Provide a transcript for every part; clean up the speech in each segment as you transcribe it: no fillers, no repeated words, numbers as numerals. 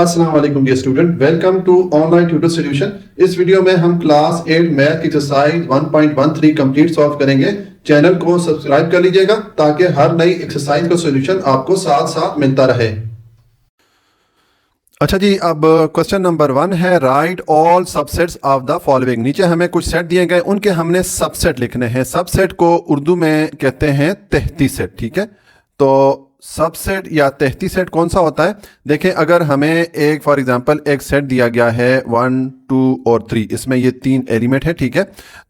अस्सलाम वालेकुम dear student, welcome to online tutor solution. इस वीडियो में हम क्लास 8 मैथ की एक्सरसाइज 1.13 कंप्लीट सॉल्व करेंगे। चैनल को सब्सक्राइब कर लीजिएगा ताकि हर नई एक्सरसाइज का सॉल्यूशन आपको साथ साथ मिलता रहे। अच्छा जी, अब क्वेश्चन नंबर 1 है right all subsets of the following. नीचे हमें कुछ सेट दिए गए, उनके हमने सबसेट लिखने हैं। सबसेट को उर्दू में कहते हैं तहती सेट। ठीक है, तो सबसेट या तहती सेट कौन सा होता है? देखें, अगर हमें एक फॉर एग्जांपल एक सेट दिया गया है 1, 2 और 3, इसमें ये 3 एलिमेंट है। ठीक है,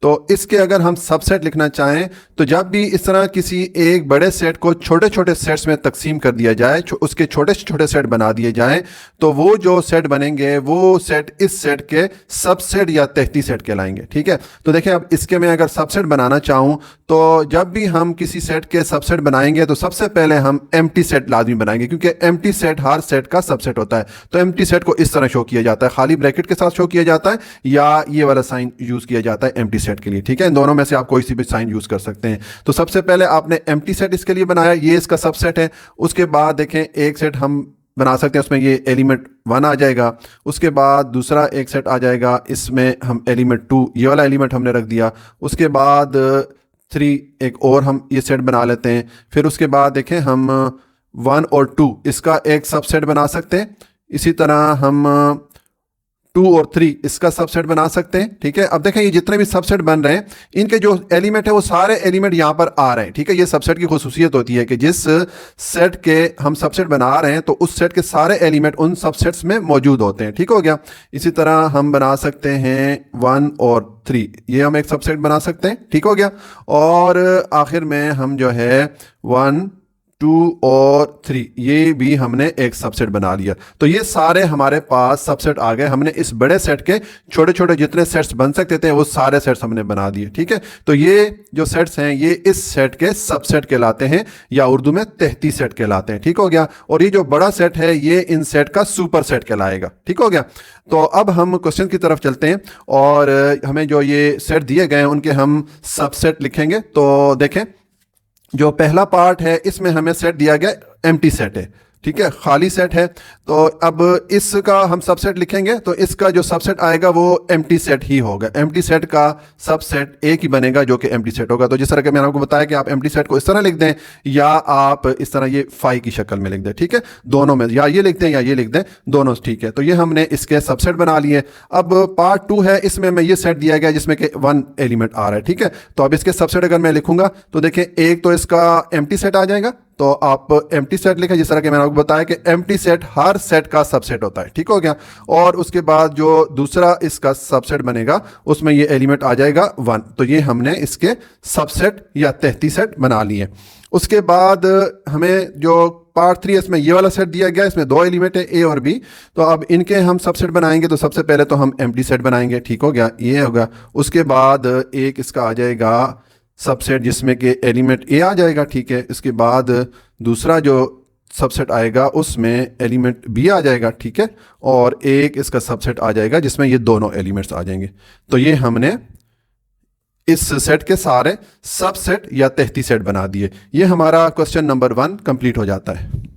तो इसके अगर हम सबसेट लिखना चाहें तो जब भी इस तरह किसी एक बड़े सेट को छोटे छोटे सेट्स में तकसीम कर दिया जाए, उसके छोटे छोटे सेट बना दिए जाएं, तो वो जो सेट बनेंगे वो सेट इस सेट के सबसेट या तहती सेट कहलाएंगे। ठीक है, तो देखें, अब इसके मैं अगर सबसेट बनाना चाहूँ तो जब भी हम किसी सेट के सबसेट बनाएंगे तो सबसे पहले हम एम्प्टी सेट लाजमी बनाएंगे, क्योंकि एम्प्टी सेट हर सेट का सबसेट होता है। तो एम्प्टी सेट को इस तरह शो किया जाता है, खाली ब्रैकेट के साथ शो किया जाता है, या ये वाला साइन यूज किया जाता है एम्प्टी सेट के लिए। ठीक है, इन दोनों में से आप कोई सी भी साइन यूज कर सकते हैं। तो सबसे पहले आपने एम्प्टी सेट इसके लिए बनाया, ये इसका सबसेट है। उसके बाद देखें, एक सेट हम बना सकते हैं, उसमें ये एलिमेंट 1 आ जाएगा। उसके बाद दूसरा एक सेट आ जाएगा, इसमें हम एलिमेंट 2, ये वाला एलिमेंट हमने रख दिया। उसके बाद 3 एक और हम ये सेट बना लेते हैं। फिर उसके बाद देखें, हम 1 और 2 इसका एक सबसेट बना सकते हैं। इसी तरह हम 2 और 3 इसका सबसेट बना सकते हैं। ठीक है, अब देखें, ये जितने भी सबसेट बन रहे हैं, इनके जो एलिमेंट है वो सारे एलिमेंट यहाँ पर आ रहे हैं। ठीक है, ये सबसेट की खुसूसियत होती है कि जिस सेट के हम सबसेट बना रहे हैं तो उस सेट के सारे एलिमेंट उन सबसेट्स में मौजूद होते हैं। ठीक हो गया। इसी तरह हम बना सकते हैं 1 और 3, ये हम एक सबसेट बना सकते हैं। ठीक हो गया। और आखिर में हम जो है 1, 2 और 3 ये भी हमने एक सबसेट बना लिया। तो ये सारे हमारे पास सबसेट आ गए। हमने इस बड़े सेट के छोटे छोटे जितने सेट्स बन सकते थे वो सारे सेट्स हमने बना दिए। ठीक है, तो ये जो सेट्स हैं ये इस सेट के सबसेट कहलाते हैं, या उर्दू में तहती सेट कहलाते हैं। ठीक हो गया। और ये जो बड़ा सेट है ये इन सेट का सुपर सेट कहलाएगा। ठीक हो गया। तो अब हम क्वेश्चन की तरफ चलते हैं और हमें जो ये सेट दिए गए हैं उनके हम सबसेट लिखेंगे। तो देखें, जो पहला पार्ट है इसमें हमें सेट दिया गया एम्प्टी सेट है। ठीक है, खाली सेट है। तो अब इसका हम सबसेट लिखेंगे तो इसका जो सबसेट आएगा वो एम्प्टी सेट ही होगा। एम्प्टी सेट का सबसेट एक ही बनेगा जो कि एम्प्टी सेट होगा। तो जिस तरह के मैंने आपको बताया कि आप एम्प्टी सेट को इस तरह लिख दें या आप इस तरह ये फाई की शक्ल में लिख दें। ठीक है, दोनों में या ये लिख दें या ये लिख दें, दोनों ठीक है। तो ये हमने इसके सबसेट बना लिए। अब पार्ट 2 है, इसमें मैं ये सेट दिया गया जिसमें कि 1 एलिमेंट आ रहा है। ठीक है, तो अब इसके सबसेट अगर मैं लिखूंगा तो देखें, एक तो इसका एम्प्टी सेट आ जाएगा, तो आप एम्प्टी सेट लिखें जिस तरह के मैंने आपको बताया कि एम्प्टी सेट हर सेट का सबसेट होता है। ठीक हो गया। और उसके बाद जो दूसरा इसका सबसेट बनेगा उसमें ये एलिमेंट आ जाएगा 1। तो ये हमने इसके सबसेट या तहती सेट बना लिए। उसके बाद हमें जो पार्ट 3 इसमें ये वाला सेट दिया गया, इसमें 2 एलिमेंट है ए और बी। तो अब इनके हम सबसेट बनाएंगे। तो सबसे पहले तो हम एम्प्टी सेट बनाएंगे। ठीक हो गया, ये होगा। उसके बाद एक इसका आ जाएगा सबसेट जिसमें कि एलिमेंट ए आ जाएगा। ठीक है, इसके बाद दूसरा जो सबसेट आएगा उसमें एलिमेंट बी आ जाएगा। ठीक है, और एक इसका सबसेट आ जाएगा जिसमें ये दोनों एलिमेंट्स आ जाएंगे। तो ये हमने इस सेट के सारे सबसेट या तहती सेट बना दिए। ये हमारा क्वेश्चन नंबर 1 कंप्लीट हो जाता है।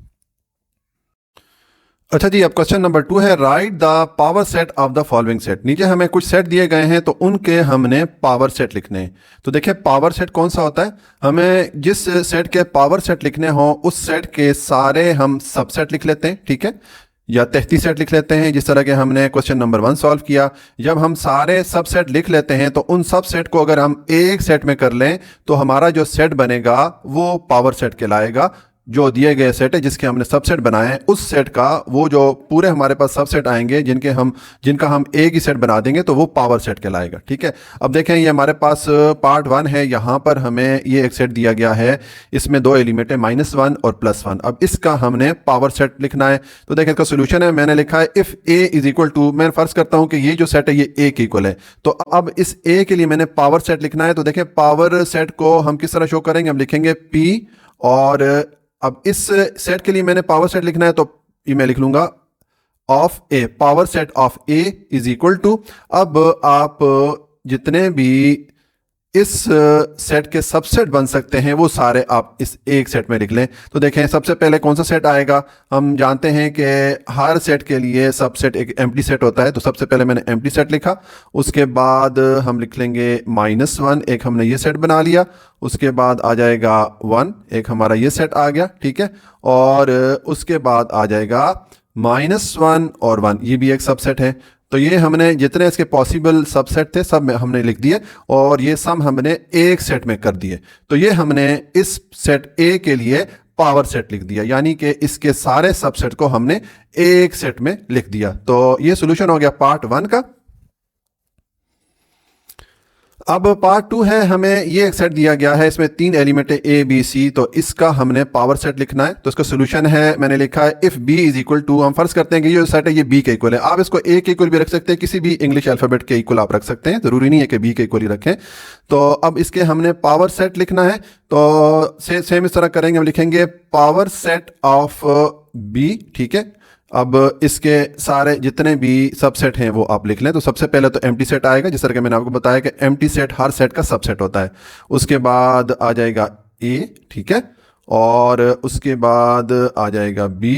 अच्छा जी, अब क्वेश्चन नंबर 2 है right the power set of the following set. नीचे हमें कुछ सेट दिए गए हैं तो उनके हमने पावर सेट लिखने हैं। तो देखिए, पावर सेट कौन सा होता है? हमें जिस सेट के पावर सेट लिखने हो उस सेट के सारे हम सबसेट लिख लेते हैं। ठीक है, या तहती सेट लिख लेते हैं, जिस तरह के हमने क्वेश्चन नंबर 1 सॉल्व किया। जब हम सारे सबसेट लिख लेते हैं तो उन सबसेट को अगर हम एक सेट में कर लें तो हमारा जो सेट बनेगा वो पावर सेट कहलाएगा। जो दिए गए सेट है जिसके हमने सबसेट बनाए हैं उस सेट का वो जो पूरे हमारे पास सबसेट आएंगे जिनका हम एक ही सेट बना देंगे तो वो पावर सेट कहलाएगा। ठीक है, अब देखें, ये हमारे पास पार्ट 1 है। यहाँ पर हमें ये एक सेट दिया गया है, इसमें 2 एलिमेंट है -1 और +1। अब इसका हमने पावर सेट लिखना है। तो देखें, इसका सोल्यूशन है, मैंने लिखा है if A is equal to, मैं फर्ज करता हूँ कि ये जो सेट है ये ए के इक्वल है। तो अब इस ए के लिए मैंने पावर सेट लिखना है। तो देखें, पावर सेट को हम किस तरह शो करेंगे? हम लिखेंगे P, और अब इस सेट के लिए मैंने पावर सेट लिखना है तो ये मैं लिख लूंगा of A, power set of A is equal to. अब आप जितने भी इस सेट के सबसेट बन सकते हैं वो सारे आप इस एक सेट में लिख लें। तो देखें सबसे पहले कौन सा सेट आएगा। हम जानते हैं कि हर सेट के लिए सबसेट एक एम्प्टी सेट होता है, तो सबसे पहले मैंने एम्प्टी सेट लिखा। उसके बाद हम लिख लेंगे -1, एक हमने ये सेट बना लिया। उसके बाद आ जाएगा 1, एक हमारा ये सेट आ गया, ठीक है। और उसके बाद आ जाएगा -1 और 1, ये भी एक सबसेट है। तो ये हमने जितने इसके पॉसिबल सबसेट थे सब में हमने लिख दिए और ये सम हमने एक सेट में कर दिए। तो ये हमने इस सेट ए के लिए पावर सेट लिख दिया, यानी कि इसके सारे सबसेट को हमने एक सेट में लिख दिया। तो ये सॉल्यूशन हो गया पार्ट 1 का। अब पार्ट 2 है, हमें ये एक सेट दिया गया है, इसमें 3 एलिमेंट है ए बी सी। तो इसका हमने पावर सेट लिखना है। तो इसका सोल्यूशन है, मैंने लिखा है if B is equal to, हम फर्ज करते हैं कि ये सेट है ये बी के इक्वल है। आप इसको ए के इक्वल भी रख सकते हैं, किसी भी इंग्लिश अल्फाबेट के इक्वल आप रख सकते हैं, जरूरी नहीं है कि बी के इक्वल ही रखें। तो अब इसके हमने पावर सेट लिखना है। तो सेम इस तरह करेंगे, हम लिखेंगे पावर सेट ऑफ बी, ठीक है। अब इसके सारे जितने भी सबसेट हैं वो आप लिख लें। तो सबसे पहले तो एम्प्टी सेट आएगा, जिस तरह के मैंने आपको बताया कि एम्प्टी सेट हर सेट का सबसेट होता है। उसके बाद आ जाएगा ए, ठीक है। और उसके बाद आ जाएगा बी,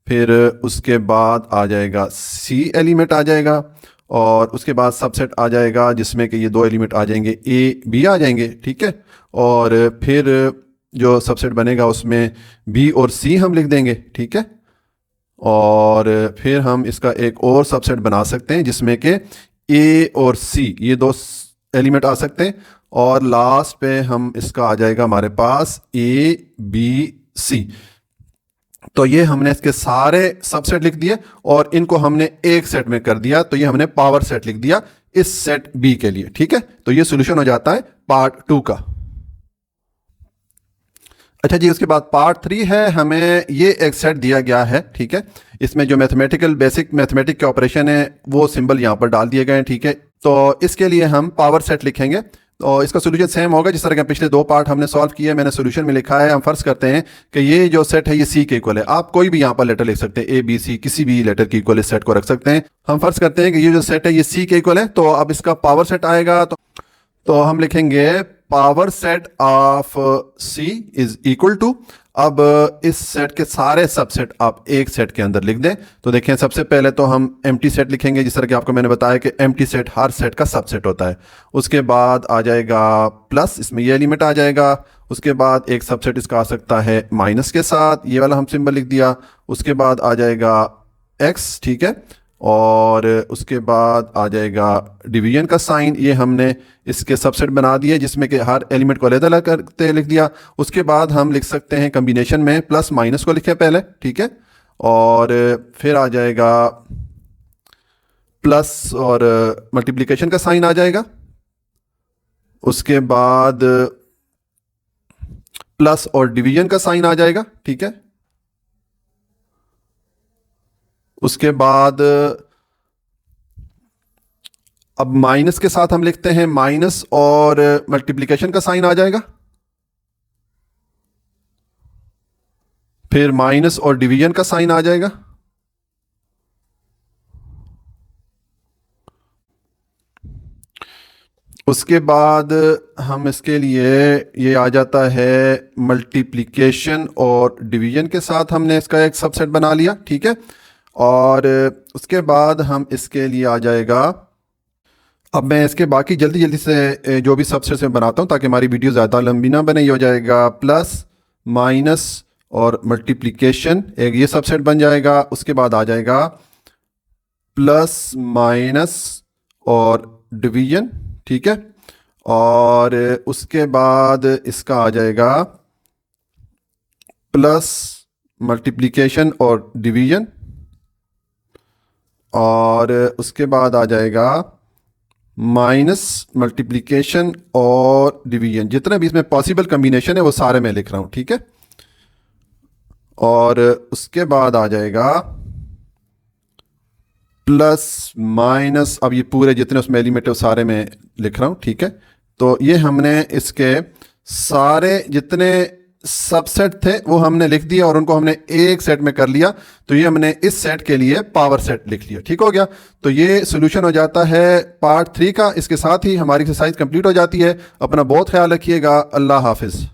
फिर उसके बाद आ जाएगा सी एलिमेंट आ जाएगा। और उसके बाद सबसेट आ जाएगा जिसमें कि ये 2 एलिमेंट आ जाएंगे, ए बी आ जाएंगे, ठीक है। और फिर जो सबसेट बनेगा उसमें बी और सी हम लिख देंगे, ठीक है। और फिर हम इसका एक और सबसेट बना सकते हैं जिसमें कि ए और सी ये 2 एलिमेंट आ सकते हैं। और लास्ट पे हम इसका आ जाएगा हमारे पास ए बी सी। तो ये हमने इसके सारे सबसेट लिख दिए और इनको हमने एक सेट में कर दिया। तो ये हमने पावर सेट लिख दिया इस सेट बी के लिए, ठीक है। तो ये सॉल्यूशन हो जाता है पार्ट 2 का। अच्छा जी, उसके बाद पार्ट 3 है, हमें ये एक सेट दिया गया है, ठीक है। इसमें जो मैथमेटिकल बेसिक मैथमेटिक के ऑपरेशन है वो सिंबल यहाँ पर डाल दिए गए हैं, ठीक है। तो इसके लिए हम पावर सेट लिखेंगे। तो इसका सोल्यूशन सेम होगा जिस तरह के पिछले 2 पार्ट हमने सॉल्व किए, मैंने सोल्यूशन में लिखा है। हम फर्ज करते हैं कि ये जो सेट है ये सी के इक्वल है। आप कोई भी यहाँ पर लेटर लिख सकते हैं, ए बी सी, किसी भी लेटर के इक्वल इस सेट को रख सकते हैं। हम फर्ज करते हैं कि ये जो सेट है ये सी के इक्वल है। तो अब इसका पावर सेट आएगा, तो हम लिखेंगे power set of C is equal to, अब इस सेट के सारे सबसेट आप एक सेट के अंदर लिख दें। तो देखें सबसे पहले तो हम एम्प्टी सेट लिखेंगे, जिस तरह कि आपको मैंने बताया कि एम्प्टी सेट हर सेट का सबसेट होता है। उसके बाद आ जाएगा प्लस, इसमें ये एलिमेंट आ जाएगा। उसके बाद एक सबसेट इसका आ सकता है माइनस के साथ, ये वाला हम सिंबल लिख दिया। उसके बाद आ जाएगा एक्स, ठीक है। और उसके बाद आ जाएगा डिवीजन का साइन, ये हमने इसके सबसेट बना दिए जिसमें कि हर एलिमेंट को अलग-अलग करते लिख दिया। उसके बाद हम लिख सकते हैं कॉम्बिनेशन में प्लस माइनस को लिखें पहले, ठीक है। और फिर आ जाएगा प्लस और मल्टीप्लिकेशन का साइन आ जाएगा। उसके बाद प्लस और डिवीजन का साइन आ जाएगा, ठीक है। उसके बाद अब माइनस के साथ हम लिखते हैं माइनस और मल्टीप्लिकेशन का साइन आ जाएगा। फिर माइनस और डिवीजन का साइन आ जाएगा। उसके बाद हम इसके लिए ये आ जाता है मल्टीप्लिकेशन और डिवीजन के साथ हमने इसका एक सबसेट बना लिया, ठीक है। और उसके बाद हम इसके लिए आ जाएगा, अब मैं इसके बाकी जल्दी जल्दी से जो भी सबसेट मैं बनाता हूँ ताकि हमारी वीडियो ज़्यादा लंबी ना बने। ये हो जाएगा प्लस माइनस और मल्टीप्लिकेशन, एक ये सबसेट बन जाएगा। उसके बाद आ जाएगा प्लस माइनस और डिवीजन, ठीक है। और उसके बाद इसका आ जाएगा प्लस मल्टीप्लिकेशन और डिवीजन। और उसके बाद आ जाएगा माइनस मल्टीप्लिकेशन और डिवीजन। जितने भी इसमें पॉसिबल कम्बिनेशन है वो सारे मैं लिख रहा हूँ, ठीक है। और उसके बाद आ जाएगा प्लस माइनस, अब ये पूरे जितने उसमें एलिमेंट है वो सारे मैं लिख रहा हूँ, ठीक है। तो ये हमने इसके सारे जितने सबसेट थे वो हमने लिख दिया और उनको हमने एक सेट में कर लिया, तो ये हमने इस सेट के लिए पावर सेट लिख लिया। ठीक हो गया, तो ये सोल्यूशन हो जाता है पार्ट 3 का। इसके साथ ही हमारी एक्सरसाइज कंप्लीट हो जाती है। अपना बहुत ख्याल रखिएगा। अल्लाह हाफिज़।